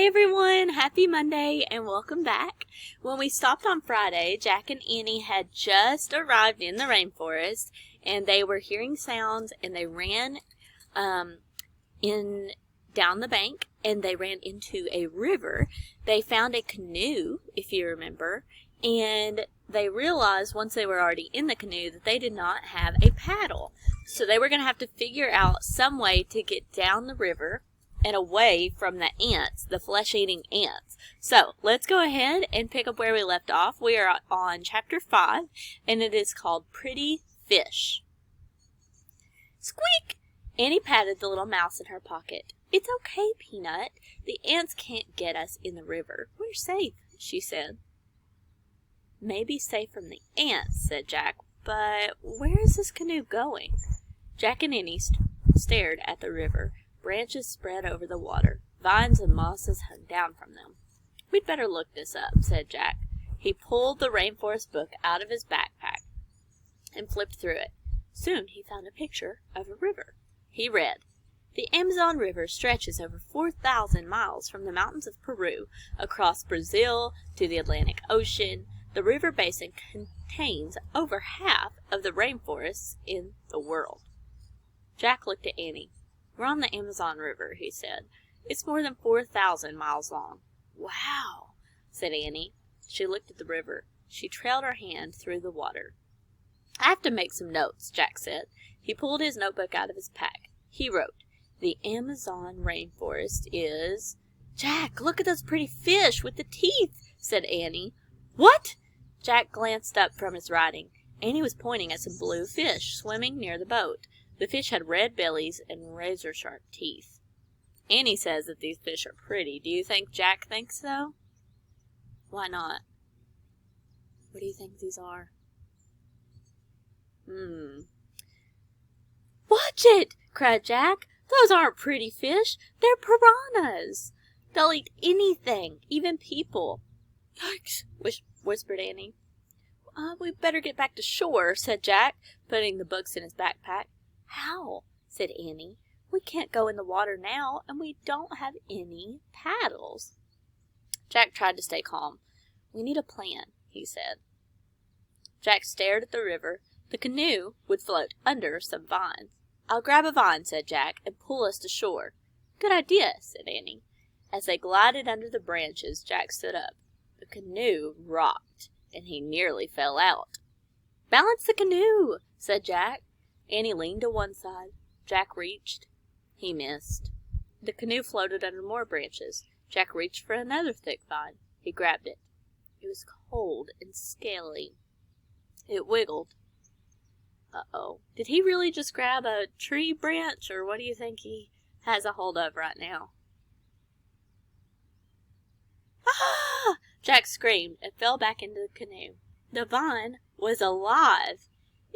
Hey everyone, happy Monday and welcome back. When we stopped on Friday, Jack and Annie had just arrived in the rainforest and they were hearing sounds and they ran down the bank and they ran into a river. They found a canoe, if you remember, and they realized once they were already in the canoe that they did not have a paddle. So they were going to have to figure out some way to get down the river and away from the ants, the flesh-eating ants. So, let's go ahead and pick up where we left off. We are on chapter 5, and it is called Pretty Fish. Squeak! Annie patted the little mouse in her pocket. It's okay, Peanut. The ants can't get us in the river. We're safe, she said. Maybe safe from the ants, said Jack, but where is this canoe going? Jack and Annie stared at the river. Branches spread over the water. Vines and mosses hung down from them. We'd better look this up, said Jack. He pulled the rainforest book out of his backpack and flipped through it. Soon he found a picture of a river. He read, The Amazon River stretches over 4,000 miles from the mountains of Peru across Brazil to the Atlantic Ocean. The river basin contains over half of the rainforests in the world. Jack looked at Annie. We're on the Amazon River, he said. It's more than 4,000 miles long. Wow, said Annie. She looked at the river. She trailed her hand through the water. I have to make some notes, Jack said. He pulled his notebook out of his pack. He wrote, The Amazon rainforest is... Jack, look at those pretty fish with the teeth, said Annie. What? Jack glanced up from his writing. Annie was pointing at some blue fish swimming near the boat. The fish had red bellies and razor-sharp teeth. Annie says that these fish are pretty. Do you think Jack thinks so? Why not? What do you think these are? Watch it! Cried Jack. Those aren't pretty fish. They're piranhas. They'll eat anything, even people. Yikes, whispered Annie. We'd better get back to shore, said Jack, putting the books in his backpack. How? Said Annie. We can't go in the water now, and we don't have any paddles. Jack tried to stay calm. We need a plan, he said. Jack stared at the river. The canoe would float under some vines. I'll grab a vine, said Jack, and pull us to shore. Good idea, said Annie. As they glided under the branches, Jack stood up. The canoe rocked, and he nearly fell out. Balance the canoe, said Jack. Annie leaned to one side. Jack reached. He missed. The canoe floated under more branches. Jack reached for another thick vine. He grabbed it. It was cold and scaly. It wiggled. Uh-oh. Did he really just grab a tree branch, or what do you think he has a hold of right now? Ah! Jack screamed and fell back into the canoe. The vine was alive.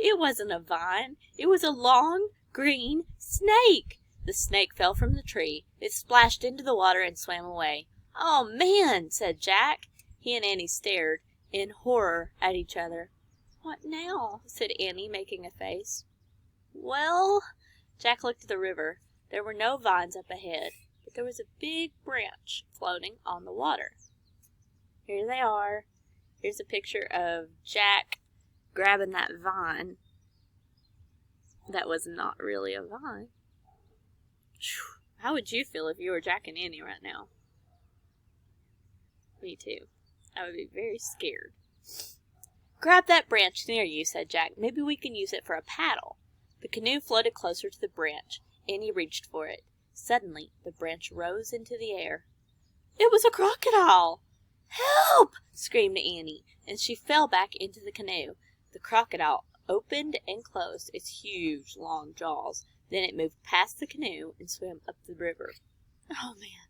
It wasn't a vine. It was a long, green snake. The snake fell from the tree. It splashed into the water and swam away. Oh, man, said Jack. He and Annie stared in horror at each other. What now? Said Annie, making a face. Well, Jack looked at the river. There were no vines up ahead, but there was a big branch floating on the water. Here they are. Here's a picture of Jack grabbing that vine. That was not really a vine. How would you feel if you were Jack and Annie right now? Me too. I would be very scared. Grab that branch near you, said Jack. Maybe we can use it for a paddle. The canoe floated closer to the branch. Annie reached for it. Suddenly, the branch rose into the air. It was a crocodile! Help! Screamed Annie, and she fell back into the canoe. The crocodile opened and closed its huge, long jaws. Then it moved past the canoe and swam up the river. Oh, man,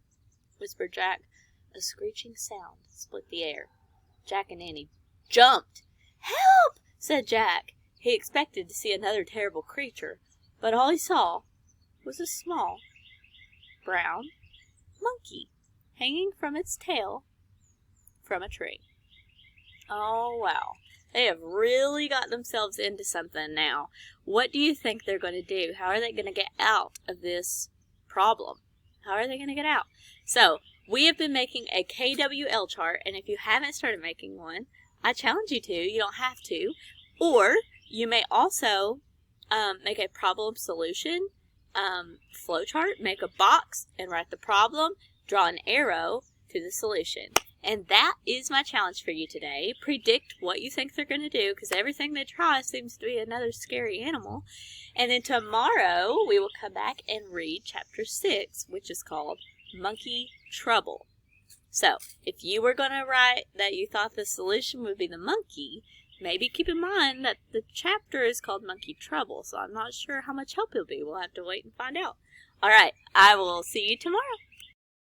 whispered Jack. A screeching sound split the air. Jack and Annie jumped. Help! Said Jack. He expected to see another terrible creature, but all he saw was a small, brown monkey hanging from its tail from a tree. Oh, wow. They have really got themselves into something now. What do you think they're going to do? How are they going to get out of this problem? How are they going to get out? So, we have been making a KWL chart, and if you haven't started making one, I challenge you to. You don't have to. Or you may also make a problem solution flowchart, make a box and write the problem, draw an arrow to the solution. And that is my challenge for you today. Predict what you think they're going to do, because everything they try seems to be another scary animal. And then tomorrow we will come back and read chapter 6, which is called Monkey Trouble. So, if you were going to write that you thought the solution would be the monkey, maybe keep in mind that the chapter is called Monkey Trouble, so I'm not sure how much help it'll be. We'll have to wait and find out. All right, I will see you tomorrow.